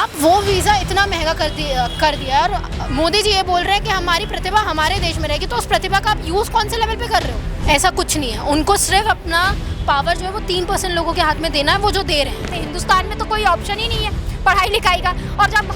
आप वो वीज़ा इतना महंगा कर दिया और मोदी जी ये बोल रहे हैं कि हमारी प्रतिभा हमारे देश में रहेगी, तो उस प्रतिभा का आप यूज़ कौन से लेवल पे कर रहे हो? ऐसा कुछ नहीं है, उनको सिर्फ अपना पावर जो है वो 3% लोगों के हाथ में देना है, वो जो दे रहे हैं। हिंदुस्तान में तो कोई ऑप्शन ही नहीं है पढ़ाई लिखाई का, और जब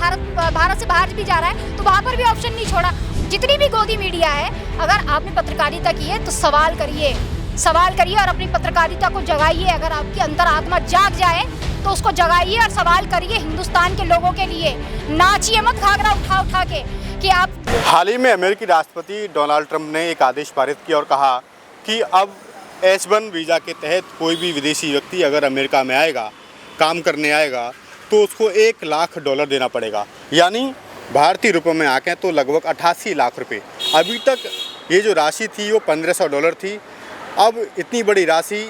भारत से बाहर भी जा रहा है तो वहाँ पर भी ऑप्शन नहीं छोड़ा। जितनी भी गोदी मीडिया है, अगर आपने पत्रकारिता की है तो सवाल करिए और अपनी पत्रकारिता को जगाइए। अगर आपकी अंतरात्मा जाग जाए तो उसको जगाइए और सवाल करिए हिंदुस्तान के लोगों के लिए। नाचिए मत घाघरा उठा के कि आप। हाल ही में अमेरिकी राष्ट्रपति डोनाल्ड ट्रंप ने एक आदेश पारित किया और कहा कि अब H1 वीज़ा के तहत कोई भी विदेशी व्यक्ति अगर अमेरिका में आएगा, काम करने आएगा, तो उसको $1 लाख देना पड़ेगा, यानी भारतीय रुपयों में आके तो लगभग 88 लाख रुपए। अभी तक ये जो राशि थी वो $1500 थी। अब इतनी बड़ी राशि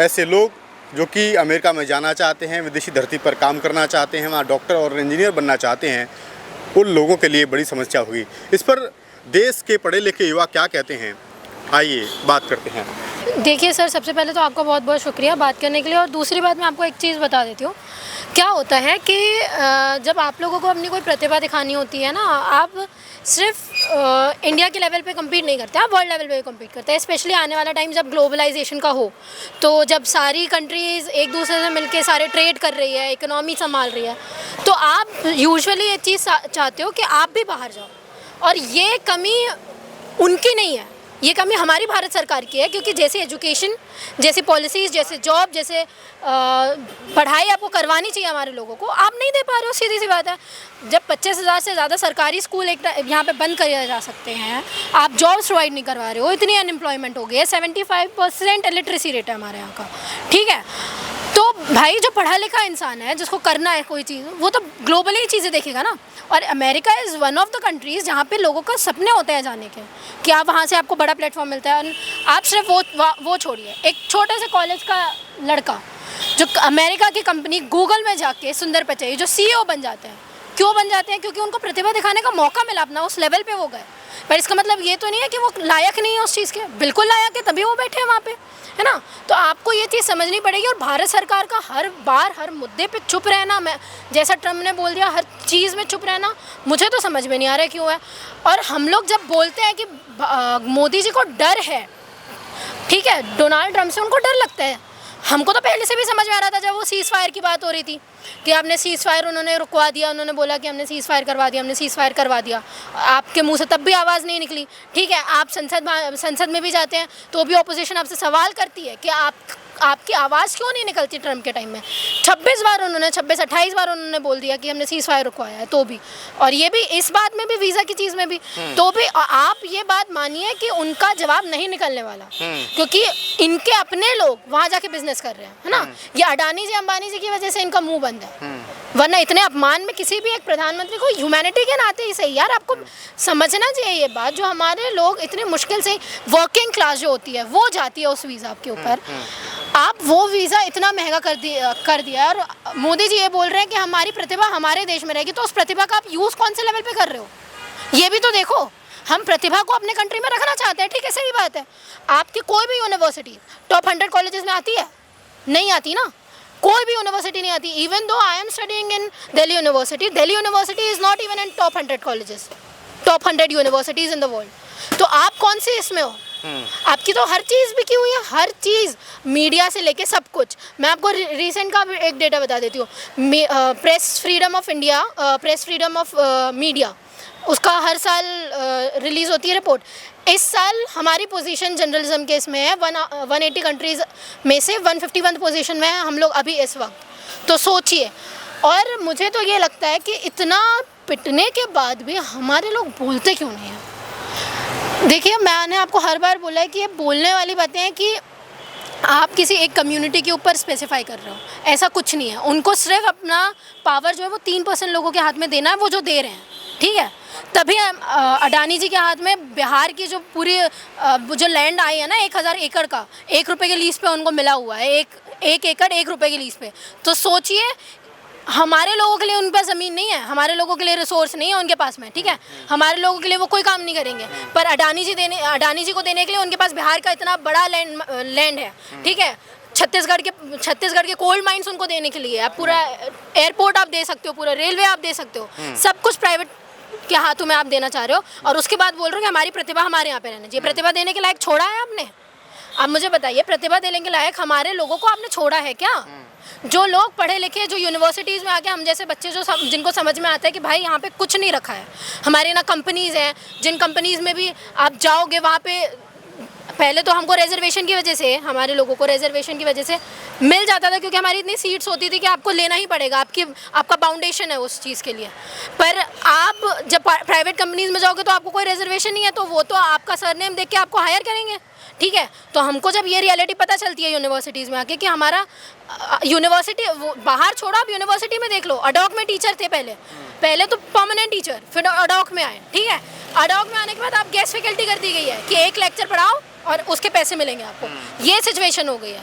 ऐसे लोग जो कि अमेरिका में जाना चाहते हैं, विदेशी धरती पर काम करना चाहते हैं, वहाँ डॉक्टर और इंजीनियर बनना चाहते हैं, उन लोगों के लिए बड़ी समस्या होगी। इस पर देश के पढ़े लिखे युवा क्या कहते हैं, आइए बात करते हैं। देखिए सर, सबसे पहले तो आपका बहुत बहुत शुक्रिया बात करने के लिए, और दूसरी बात मैं आपको एक चीज़ बता देती हूँ। क्या होता है कि जब आप लोगों को अपनी कोई प्रतिभा दिखानी होती है ना, आप सिर्फ इंडिया के लेवल पे कम्पीट नहीं करते, आप वर्ल्ड लेवल पे कम्पीट करते हैं। स्पेशली आने वाला टाइम जब ग्लोबलाइजेशन का हो, तो जब सारी कंट्रीज़ एक दूसरे से मिलके सारे ट्रेड कर रही है, इकोनॉमी संभाल रही है, तो आप यूजुअली ये चीज़ चाहते हो कि आप भी बाहर जाओ। और ये कमी उनकी नहीं है, ये कमी हमारी भारत सरकार की है, क्योंकि जैसे एजुकेशन, जैसी पॉलिसीज़, जैसे जॉब, जैसे पढ़ाई आपको करवानी चाहिए हमारे लोगों को, आप नहीं दे पा रहे हो। सीधी सी बात है, जब 25,000 से ज़्यादा सरकारी स्कूल एक यहाँ पे बंद करे जा सकते हैं, आप जॉब्स प्रोवाइड नहीं करवा रहे हो, इतनी अनएम्प्लॉयमेंट हो गई है, 75% इलिटरेसी रेट है हमारे यहाँ का, ठीक है। तो भाई जो पढ़ा लिखा इंसान है, जिसको करना है कोई चीज़, वो तो ग्लोबली चीज़ें देखेगा ना। और America is one of the countries जहाँ पे लोगों का सपने होते हैं जाने के, कि आप वहाँ से आपको बड़ा प्लेटफॉर्म मिलता है। और आप सिर्फ वो छोड़िए, एक छोटे से कॉलेज का लड़का जो अमेरिका की कंपनी गूगल में जाके सुंदर पिचाई जो CEO बन जाते हैं, क्यों बन जाते हैं? क्योंकि उनको प्रतिभा दिखाने का मौका मिला, अपना उस लेवल पे वो गए। पर इसका मतलब ये तो नहीं है कि वो लायक नहीं है उस चीज़ के, बिल्कुल लायक है, तभी वो बैठे हैं वहाँ पे, है ना। तो आपको ये चीज़ समझनी पड़ेगी। और भारत सरकार का हर बार हर मुद्दे पे चुप रहना, मैं जैसा ट्रम्प ने बोल दिया, हर चीज़ में चुप रहना, मुझे तो समझ में नहीं आ रहा क्यों है। और हम लोग जब बोलते हैं कि मोदी जी को डर है, ठीक है, डोनाल्ड ट्रम्प से उनको डर लगता है, हमको तो पहले से भी समझ में आ रहा था। जब वो सीज़ फायर की बात हो रही थी कि आपने सीज़ फायर, उन्होंने रुकवा दिया, उन्होंने बोला कि हमने सीज़ फायर करवा दिया, हमने सीज़ फायर करवा दिया, आपके मुंह से तब भी आवाज़ नहीं निकली, ठीक है। आप संसद में भी जाते हैं तो भी ऑपोजिशन आपसे सवाल करती है कि आपकी आवाज़ क्यों नहीं निकलती ट्रम्प के टाइम में। 26 बार उन्होंने 28 बार उन्होंने बोल दिया कि हमने सीज़ फायर रुकवाया है, तो भी, और ये भी इस बात में भी, वीज़ा की चीज़ में भी, तो भी आप ये बात मानिए कि उनका जवाब नहीं निकलने वाला, क्योंकि इनके अपने लोग वहाँ जाके बिजनेस कर रहे हैं, है ना। ये अडानी जी, अंबानी जी की वजह से इनका मुंह बंद है, वरना इतने अपमान में किसी भी एक प्रधानमंत्री को, ह्यूमैनिटी के नाते ही सही यार, आपको समझना चाहिए ये बात। जो हमारे लोग इतने मुश्किल से, वर्किंग क्लास जो होती है वो जाती है उस वीज़ा के ऊपर, आप वो वीज़ा इतना महंगा कर दिया। और मोदी जी ये बोल रहे हैं कि हमारी प्रतिभा हमारे देश में रहेगी, तो उस प्रतिभा का आप यूज़ कौन से लेवल पे कर रहे हो? ये भी तो देखो। हम प्रतिभा को अपने कंट्री में रखना चाहते हैं, ठीक है, सही बात है। आपकी कोई भी यूनिवर्सिटी टॉप 100 कॉलेजेस में आती है? नहीं आती ना, कोई भी यूनिवर्सिटी नहीं आती। Even though I am studying in Delhi university is not even in top 100 colleges, top 100 universities in the world. तो आप कौन सी इसमें हो? आपकी तो हर चीज़ बिकी हुई है, हर चीज़, मीडिया से लेके सब कुछ। मैं आपको रिसेंट का एक डेटा बता देती हूँ। Press freedom of India, press freedom of media, उसका हर साल रिलीज़ होती है रिपोर्ट। इस साल हमारी पोजीशन जर्नलिज्म के इसमें है 180 कंट्रीज़ में से 151 पोजीशन में है हम लोग अभी इस वक्त। तो सोचिए। और मुझे तो ये लगता है कि इतना पिटने के बाद भी हमारे लोग बोलते क्यों नहीं हैं? देखिए, मैंने आपको हर बार बोला है कि ये बोलने वाली बातें हैं कि आप किसी एक कम्युनिटी के ऊपर स्पेसिफाई कर रहे हो, ऐसा कुछ नहीं है। उनको सिर्फ अपना पावर जो है वो 3% लोगों के हाथ में देना है, वो जो दे रहे हैं, ठीक है। तभी अडानी जी के हाथ में बिहार की जो पूरी जो लैंड आई है ना, 1000 एकड़ का, 1 रुपये के लीज पे उनको मिला हुआ है, एक एकड़ 1 रुपये के लीज पे। तो सोचिए, हमारे लोगों के लिए उन पर ज़मीन नहीं है, हमारे लोगों के लिए रिसोर्स नहीं है उनके पास में, ठीक है। हमारे लोगों के लिए वो कोई काम नहीं करेंगे, पर अडानी जी को देने के लिए उनके पास बिहार का इतना बड़ा लैंड है, ठीक है। छत्तीसगढ़ के कोल्ड माइंस उनको देने के लिए, आप पूरा एयरपोर्ट आप दे सकते हो, पूरा रेलवे आप दे सकते हो, सब कुछ प्राइवेट के हाथों में आप देना चाह रहे हो, और उसके बाद बोल रहे हो कि हमारी प्रतिभा हमारे यहाँ पे रहना चाहिए। प्रतिभा देने के लायक छोड़ा है आपने? आप मुझे बताइए, प्रतिभा देने के लायक हमारे लोगों को आपने छोड़ा है क्या? जो लोग पढ़े लिखे, जो यूनिवर्सिटीज़ में आके हम जैसे बच्चे जिनको समझ में आता है कि भाई यहाँ पे कुछ नहीं रखा है, हमारे ना कंपनीज़ हैं, जिन कंपनीज़ में भी आप जाओगे वहाँ पे पहले तो हमको रिजर्वेशन की वजह से, हमारे लोगों को रिजर्वेशन की वजह से मिल जाता था, क्योंकि हमारी इतनी सीट्स होती थी कि आपको लेना ही पड़ेगा, आपका फाउंडेशन है उस चीज़ के लिए। पर आप जब प्राइवेट कंपनीज़ में जाओगे तो आपको कोई रिजर्वेशन नहीं है, तो वो तो आपका सरनेम देख के आपको हायर करेंगे, ठीक है। तो हमको जब ये रियलिटी पता चलती है यूनिवर्सिटीज़ में आके कि हमारा यूनिवर्सिटी बाहर छोड़ो, आप यूनिवर्सिटी में देख लो, अडॉक में टीचर थे पहले तो परमानेंट टीचर, फिर अडॉक में आए, ठीक है। अडॉक में आने के बाद आप गेस्ट फैकल्टी कर दी गई है कि एक लेक्चर पढ़ाओ और उसके पैसे मिलेंगे आपको, ये सिचुएशन हो गई है।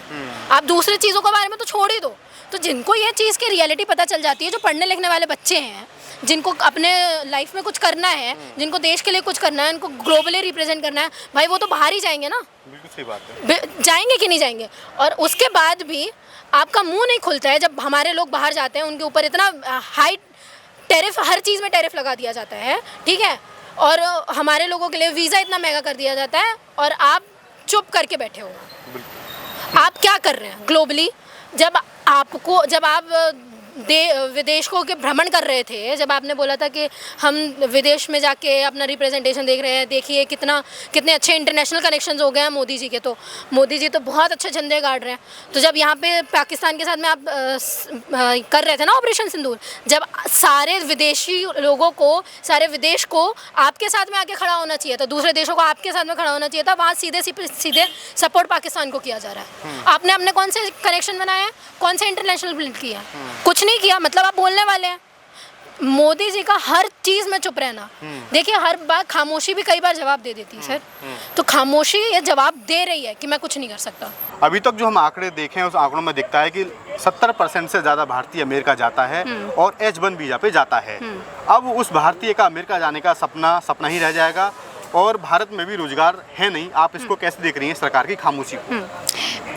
आप दूसरी चीज़ों के बारे में तो छोड़ ही दो। तो जिनको ये चीज़ की रियलिटी पता चल जाती है, जो पढ़ने लिखने वाले बच्चे हैं, जिनको अपने लाइफ में कुछ करना है, जिनको देश के लिए कुछ करना है, उनको ग्लोबली रिप्रेजेंट करना है, भाई वो तो बाहर ही जाएंगे ना। बिल्कुल सही बात है। जाएंगे कि नहीं जाएंगे? और उसके बाद भी आपका मुंह नहीं खुलता है जब हमारे लोग बाहर जाते हैं, उनके ऊपर इतना हाई टैरिफ, हर चीज़ में टैरिफ लगा दिया जाता है, ठीक है, और हमारे लोगों के लिए वीज़ा इतना महंगा कर दिया जाता है, और आप चुप करके बैठे हो। आप क्या कर रहे हैं ग्लोबली? जब आप विदेश को के भ्रमण कर रहे थे, जब आपने बोला था कि हम विदेश में जाके अपना रिप्रेजेंटेशन देख रहे हैं, देखिए कितने अच्छे इंटरनेशनल कनेक्शंस हो गए हैं मोदी जी के, तो मोदी जी तो बहुत अच्छे झंडे गाड़ रहे हैं। तो जब यहाँ पे पाकिस्तान के साथ में आप कर रहे थे ना ऑपरेशन सिंदूर, जब सारे विदेशी लोगों को, सारे विदेश को आपके साथ में आके खड़ा होना चाहिए था, दूसरे देशों को आपके साथ में खड़ा होना चाहिए था, वहाँ सीधे सपोर्ट पाकिस्तान को किया जा रहा है। आपने अपने कौन से कनेक्शन बनाए हैं, कौन से इंटरनेशनल बिल्ड किया? कुछ नहीं किया। मतलब आप बोलने वाले हैं। मोदी जी का हर चीज में चुप रहना, देखिए हर बात खामोशी भी कई बार जवाब दे देती है सर, तो खामोशी ये जवाब दे रही है कि मैं कुछ नहीं कर सकता। अभी तक जो हम आंकड़े देखे हैं, उस आंकड़ों में दिखता है कि 70% से ज़्यादा भारतीय अमेरिका जाता है और H1 वीज़ा पे जाता है। अब उस भारतीय का अमेरिका जाने का सपना ही रह जाएगा, और भारत में भी रोजगार है नहीं। आप इसको कैसे देख रही हैं, सरकार की खामोशी को?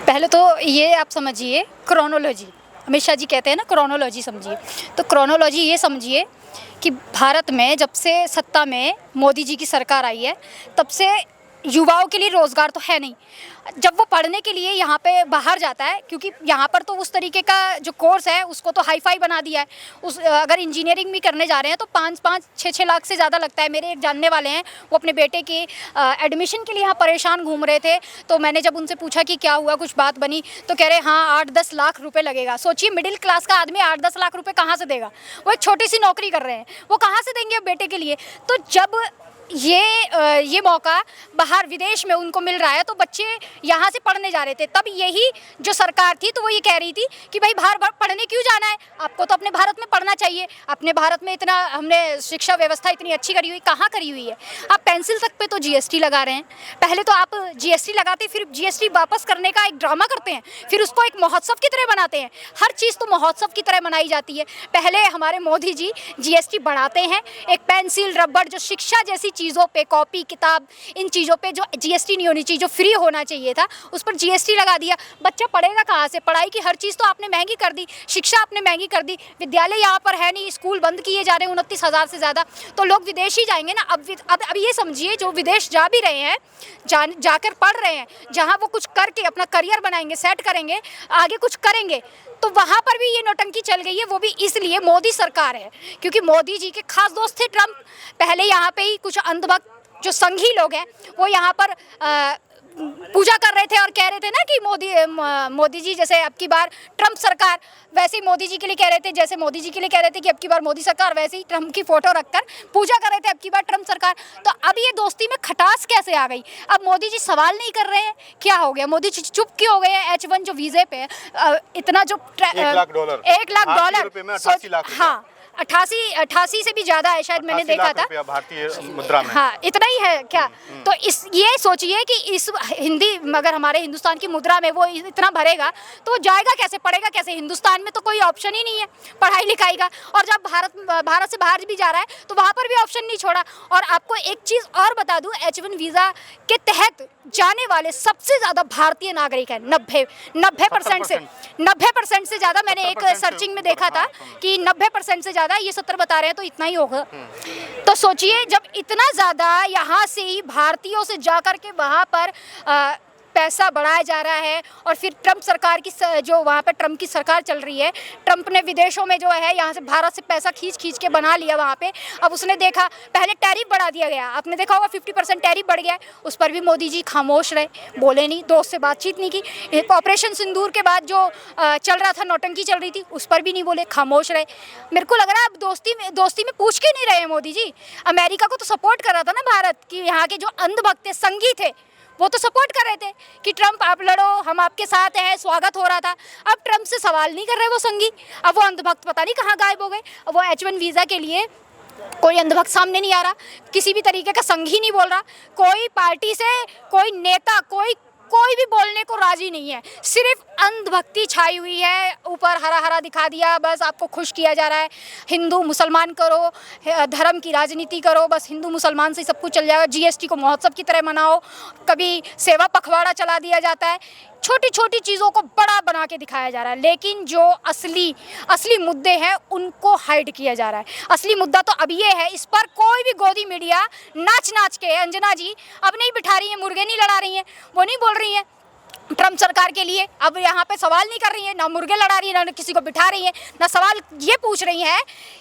पहले तो ये आप समझिए क्रोनोलॉजी, अमित शाह जी कहते हैं ना क्रोनोलॉजी समझिए, तो क्रोनोलॉजी ये समझिए कि भारत में जब से सत्ता में मोदी जी की सरकार आई है, तब से युवाओं के लिए रोज़गार तो है नहीं। जब वो पढ़ने के लिए यहाँ पे बाहर जाता है, क्योंकि यहाँ पर तो उस तरीके का जो कोर्स है उसको तो हाई फाई बना दिया है। अगर इंजीनियरिंग भी करने जा रहे हैं तो 5-6 लाख से ज़्यादा लगता है। मेरे एक जानने वाले हैं, वो अपने बेटे के एडमिशन के लिए यहाँ परेशान घूम रहे थे, तो मैंने जब उनसे पूछा कि क्या हुआ, कुछ बात बनी, तो कह रहे हाँ 8-10 लाख रुपये लगेगा। सोचिए मिडिल क्लास का आदमी 8-10 लाख रुपये कहाँ से देगा? वो एक छोटी सी नौकरी कर रहे हैं, वो कहाँ से देंगे बेटे के लिए? तो जब ये मौका बाहर विदेश में उनको मिल रहा है, तो बच्चे यहाँ से पढ़ने जा रहे थे। तब यही जो सरकार थी तो वो ये कह रही थी कि भाई बाहर पढ़ने क्यों जाना है, आपको तो अपने भारत में पढ़ना चाहिए। अपने भारत में इतना हमने शिक्षा व्यवस्था इतनी अच्छी करी हुई, कहाँ करी हुई है? आप पेंसिल तक पे तो जीएसटी लगा रहे हैं। पहले तो आप जीएसटी लगाते, फिर जीएसटी वापस करने का एक ड्रामा करते हैं, फिर उसको एक महोत्सव की तरह बनाते हैं। हर चीज़ तो महोत्सव की तरह मनाई जाती है। पहले हमारे मोदी जी जीएसटी बढ़ाते हैं, एक पेंसिल रबड़ जो शिक्षा जैसी चीज़ों पे, कॉपी किताब, इन चीज़ों पे जो जीएसटी नहीं होनी चाहिए, जो फ्री होना चाहिए था, उस पर जीएसटी लगा दिया। बच्चा पढ़ेगा कहाँ से? पढ़ाई की हर चीज़ तो आपने महंगी कर दी, शिक्षा आपने महंगी कर दी, विद्यालय यहाँ पर है नहीं, स्कूल बंद किए जा रहे हैं 29,000 से ज़्यादा, तो लोग विदेश ही जाएंगे ना। अब ये समझिए जो विदेश जा भी रहे हैं, जाकर पढ़ रहे हैं, जहाँ वो कुछ करके अपना करियर बनाएंगे, सेट करेंगे, आगे कुछ करेंगे, तो वहाँ पर भी ये नौटंकी चल गई है। वो भी इसलिए मोदी सरकार है, क्योंकि मोदी जी के खास दोस्त थे ट्रम्प। पहले यहाँ पे ही कुछ अंधभक्त जो संघी लोग हैं वो यहाँ पर पूजा कर रहे थे और कह रहे थे ना कि मोदी जी जैसे अब की बार ट्रम्प सरकार, वैसे ही मोदी जी के लिए कह रहे थे, जैसे मोदी जी के लिए कह रहे थे कि अब की बार मोदी सरकार, वैसे ही ट्रम्प की फोटो रखकर पूजा कर रहे थे अब की बार ट्रम्प सरकार। तो अब ये दोस्ती में खटास कैसे आ गई? अब मोदी जी सवाल नहीं कर रहे हैं, क्या हो गया? मोदी जी चुप क्यों हो गए हैं? H1 जो वीज़े पे इतना जो $1 लाख, हाँ 88 से भी ज़्यादा है शायद, मैंने 80 देखा लाख था। रुपया भारतीय मुद्रा में। हाँ, इतना ही है क्या? तो ये सोचिए कि इस हिंदी, मगर हमारे हिंदुस्तान की मुद्रा में वो इतना भरेगा तो जाएगा कैसे, पढ़ेगा कैसे? हिंदुस्तान में तो कोई ऑप्शन ही नहीं है पढ़ाई लिखाई का। और जब भारत से बाहर भी जा रहा है तो वहाँ पर भी ऑप्शन नहीं छोड़ा। और आपको एक चीज़ और बता दूँ, H1 वीज़ा के तहत जाने वाले सबसे ज़्यादा भारतीय नागरिक हैं। 90% से 90% से ज़्यादा, मैंने एक सर्चिंग में देखा था कि 90% से ज़्यादा, ये 70 बता रहे हैं तो इतना ही होगा। तो सोचिए, जब इतना ज़्यादा यहाँ से ही भारतीयों से जाकर के वहाँ पर पैसा बढ़ाया जा रहा है, और फिर ट्रम्प सरकार की जो वहाँ पर ट्रम्प की सरकार चल रही है, ट्रम्प ने विदेशों में जो है यहाँ से भारत से पैसा खींच के बना लिया वहाँ पे। अब उसने देखा, पहले टैरिफ बढ़ा दिया गया, आपने देखा होगा 50% टैरिफ बढ़ गया, उस पर भी मोदी जी खामोश रहे, बोले नहीं, दोस्त से बातचीत नहीं की। ऑपरेशन सिंदूर के बाद जो चल रहा था, नौटंकी चल रही थी, उस पर भी नहीं बोले, खामोश रहे। मेरे को लग रहा है अब दोस्ती में पूछ के नहीं रहे मोदी जी। अमेरिका को तो सपोर्ट कर रहा था ना भारत, कि यहाँ के जो अंधभक्त संगी थे वो तो सपोर्ट कर रहे थे कि ट्रम्प आप लड़ो, हम आपके साथ हैं, स्वागत हो रहा था। अब ट्रम्प से सवाल नहीं कर रहे वो संगी, अब वो अंधभक्त पता नहीं कहाँ गायब हो गए। अब वो H1 वीज़ा के लिए कोई अंधभक्त सामने नहीं आ रहा, किसी भी तरीके का संघी नहीं बोल रहा, कोई पार्टी से कोई नेता कोई भी बोलने को राजी नहीं है। सिर्फ अंधभक्ति छाई हुई है, ऊपर हरा हरा दिखा दिया, बस आपको खुश किया जा रहा है। हिंदू मुसलमान करो, धर्म की राजनीति करो, बस हिंदू मुसलमान से सब कुछ चल जाएगा। GST को महोत्सव की तरह मनाओ, कभी सेवा पखवाड़ा चला दिया जाता है, छोटी छोटी चीज़ों को बड़ा बना के दिखाया जा रहा है। लेकिन जो असली मुद्दे हैं उनको हाइड किया जा रहा है। असली मुद्दा तो अब ये है, इस पर कोई भी गोदी मीडिया नाच के, अंजना जी अब नहीं बिठा रही हैं, मुर्गे नहीं लड़ा रही हैं, वो नहीं बोल रही हैं ट्रम्प सरकार के लिए। अब यहाँ पे सवाल नहीं कर रही है, ना मुर्गे लड़ा रही है, ना किसी को बिठा रही है, ना सवाल ये पूछ रही है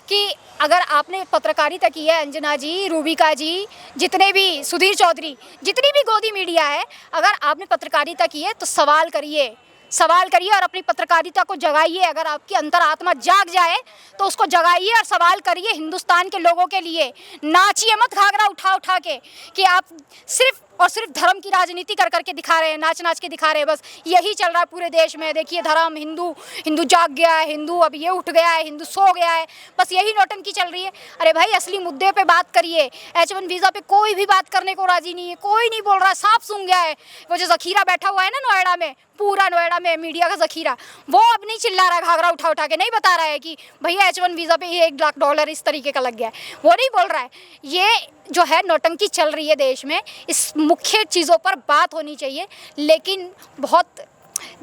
कि अगर आपने पत्रकारिता की है, अंजना जी, रूबिका जी, जितने भी, सुधीर चौधरी, जितनी भी गोदी मीडिया है, अगर आपने पत्रकारिता की है तो सवाल करिए और अपनी पत्रकारिता को जगाइए। अगर आपकी अंतरात्मा जाग जाए तो उसको जगाइए और सवाल करिए हिंदुस्तान के लोगों के लिए। नाचिए मत घाघरा उठा के कि आप सिर्फ और सिर्फ धर्म की राजनीति कर करके दिखा रहे हैं, नाच के दिखा रहे हैं, बस यही चल रहा है पूरे देश में। देखिए, धर्म, हिंदू जाग गया है, हिंदू अब ये उठ गया है, हिंदू सो गया है, बस यही नौटंकी चल रही है। अरे भाई, असली मुद्दे पे बात करिए। H1 वीज़ा पे कोई भी बात करने को राजी नहीं है, कोई नहीं बोल रहा, सांप सूंघ गया है। वो जो ज़खीरा बैठा हुआ है ना नोएडा में, पूरा नोएडा में मीडिया का ज़खीरा, वो अब नहीं चिल्ला रहा है, घाघरा उठा के नहीं बता रहा है कि भैया H1 वीज़ा पे $1 लाख इस तरीके का लग गया है, वो नहीं बोल रहा है। ये जो है नौटंकी चल रही है देश में, इस मुख्य चीज़ों पर बात होनी चाहिए। लेकिन बहुत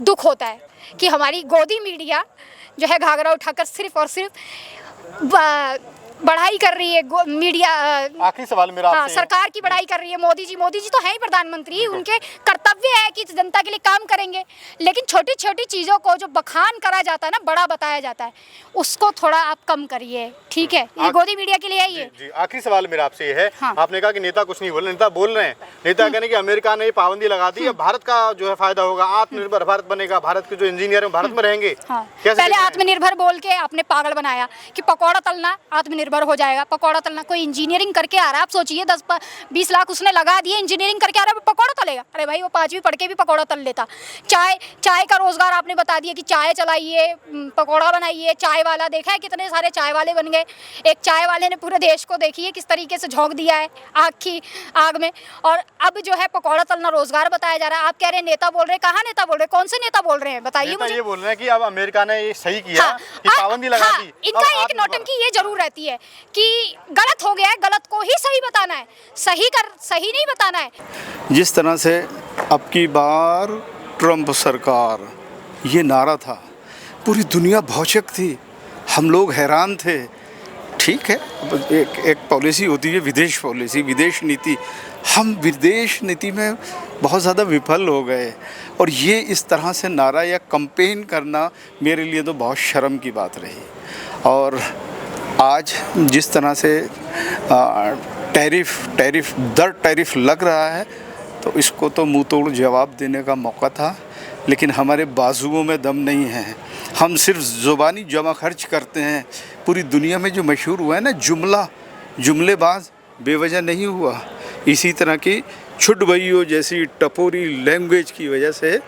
दुख होता है कि हमारी गोदी मीडिया जो है घाघरा उठाकर सिर्फ और सिर्फ बढ़ाई कर रही है। मीडिया आखिरी सवाल मेरा आपसे, सरकार की बढ़ाई कर रही है। मोदी जी तो हैं ही प्रधानमंत्री, उनके कर्तव्य है कि जनता के लिए काम करेंगे। लेकिन छोटी छोटी चीज़ों को जो बखान करा जाता है ना, बड़ा बताया जाता है, उसको थोड़ा आप कम करिए, ठीक है? ये गोदी मीडिया के लिए है ये। जी, आखिरी सवाल मेरा आपसे ये है, हाँ। आपने कहा कि नेता कुछ नहीं बोल रहे, नेता बोल रहे हैं। नेता कहने कि अमेरिका ने पाबंदी लगा दी है, भारत का जो है फायदा होगा, आत्मनिर्भर भारत बनेगा, भारत के जो इंजीनियर हैं भारत में रहेंगे। पहले आत्मनिर्भर बोल के आपने पागल बनाया कि पकौड़ा तलना आत्मनिर्भर हो जाएगा। पकौड़ा तलना, कोई इंजीनियरिंग करके आ रहा है, आप सोचिए 10-20 लाख उसने लगा दिए, इंजीनियरिंग करके आ रहा है, पकौड़ा तलेगा? अरे भाई, वो 5वीं पढ़ के भी पकौड़ा तल लेता। चाय का रोजगार आपने बता दिया कि चाय चलाइए, पकौड़ा बनाइए। चाय वाला देखा है, कितने सारे चाय वाले बन गए। एक चाय वाले ने पूरे देश को देखिए किस तरीके से झोंक दिया है आग में। और अब जो है पकौड़ा तलना रोजगार बताया जा रहा है। आप कह रहे हैं नेता बोल रहे हैं, कहाँ नेता बोल रहे हैं? कौन से नेता बोल रहे हैं, बताइए मुझे। ये बोल रहे हैं कि अब अमेरिका ने ये सही किया कि पाबंदी लगा दी। इनका एक नौटंकी ये जरूर रहती है कि गलत हो गया है, गलत को ही सही बताना है, सही नहीं बताना है। जिस तरह से अब की बार ट्रम्प सरकार, ये नारा था, पूरी दुनिया भौचक थी, हम लोग हैरान थे। ठीक है, एक पॉलिसी होती है विदेश पॉलिसी, विदेश नीति। हम विदेश नीति में बहुत ज़्यादा विफल हो गए, और ये इस तरह से नारा या कैंपेन करना मेरे लिए तो बहुत शर्म की बात रही। और आज जिस तरह से टैरिफ लग रहा है, तो इसको तो मुंह तोड़ जवाब देने का मौका था, लेकिन हमारे बाजुओं में दम नहीं है। हम सिर्फ ज़ुबानी जमा खर्च करते हैं। पूरी दुनिया में जो मशहूर हुआ है ना, जुमलेबाज बेवजह नहीं हुआ। इसी तरह की छुटभइयों जैसी टपोरी लैंग्वेज की वजह से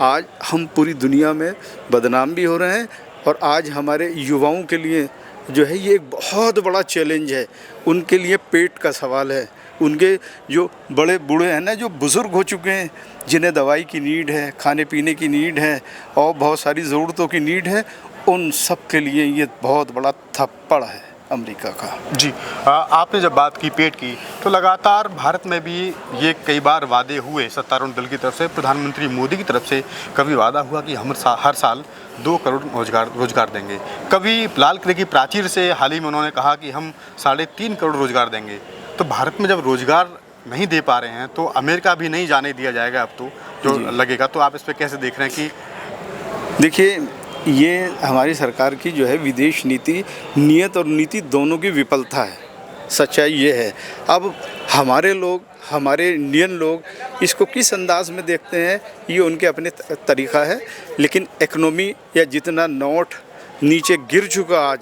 आज हम पूरी दुनिया में बदनाम भी हो रहे हैं। और आज हमारे युवाओं के लिए जो है ये एक बहुत बड़ा चैलेंज है। उनके लिए पेट का सवाल है। उनके जो बड़े बूढ़े हैं ना, जो बुज़ुर्ग हो चुके हैं, जिन्हें दवाई की नीड है, खाने पीने की नीड है और बहुत सारी ज़रूरतों की नीड है, उन सब के लिए ये बहुत बड़ा थप्पड़ है अमेरिका का। जी, आपने जब बात की पेट की, तो लगातार भारत में भी ये कई बार वादे हुए सत्तारूढ़ दल की तरफ से, प्रधानमंत्री मोदी की तरफ से कभी वादा हुआ कि हम हर साल 2 करोड़ रोजगार देंगे। कभी लाल किले की प्राचीर से हाल ही में उन्होंने कहा कि हम 3.5 करोड़ रोजगार देंगे। तो भारत में जब रोजगार नहीं दे पा रहे हैं तो अमेरिका भी नहीं जाने दिया जाएगा अब तो, जो लगेगा। तो आप इस पर कैसे देख रहे हैं कि देखिए, ये हमारी सरकार की जो है विदेश नीति, नीयत और नीति दोनों की विफलता है। सच्चाई ये है। अब हमारे लोग, हमारे इंडियन लोग इसको किस अंदाज में देखते हैं, ये उनके अपने तरीक़ा है। लेकिन इकनॉमी या जितना नोट नीचे गिर चुका आज,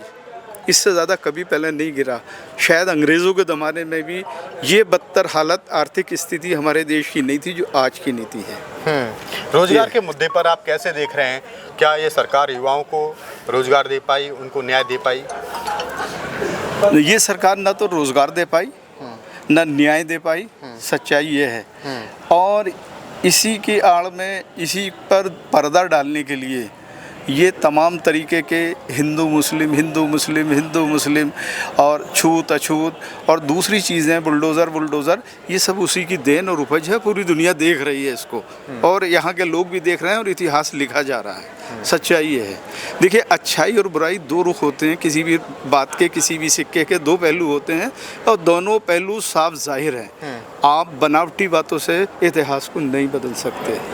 इससे ज़्यादा कभी पहले नहीं गिरा। शायद अंग्रेज़ों के ज़माने में भी ये बदतर हालत, आर्थिक स्थिति हमारे देश की नहीं थी जो आज की नीति है। रोजगार के मुद्दे पर आप कैसे देख रहे हैं? क्या ये सरकार युवाओं को रोजगार दे पाई, उनको न्याय दे पाई? ये सरकार ना तो रोज़गार दे पाई, ना न्याय दे पाई। सच्चाई ये है। और इसी की आड़ में, इसी पर पर्दा डालने के लिए ये तमाम तरीके के हिंदू मुस्लिम और छूत अछूत और दूसरी चीज़ें, बुलडोज़र, ये सब उसी की देन और उपज है। पूरी दुनिया देख रही है इसको, और यहाँ के लोग भी देख रहे हैं और इतिहास लिखा जा रहा है। सच्चाई ये है। देखिए, अच्छाई और बुराई 2 रुख होते हैं। किसी भी बात के, किसी भी सिक्के के 2 पहलू होते हैं और दोनों पहलू साफ जाहिर हैं। आप बनावटी बातों से इतिहास को नहीं बदल सकते।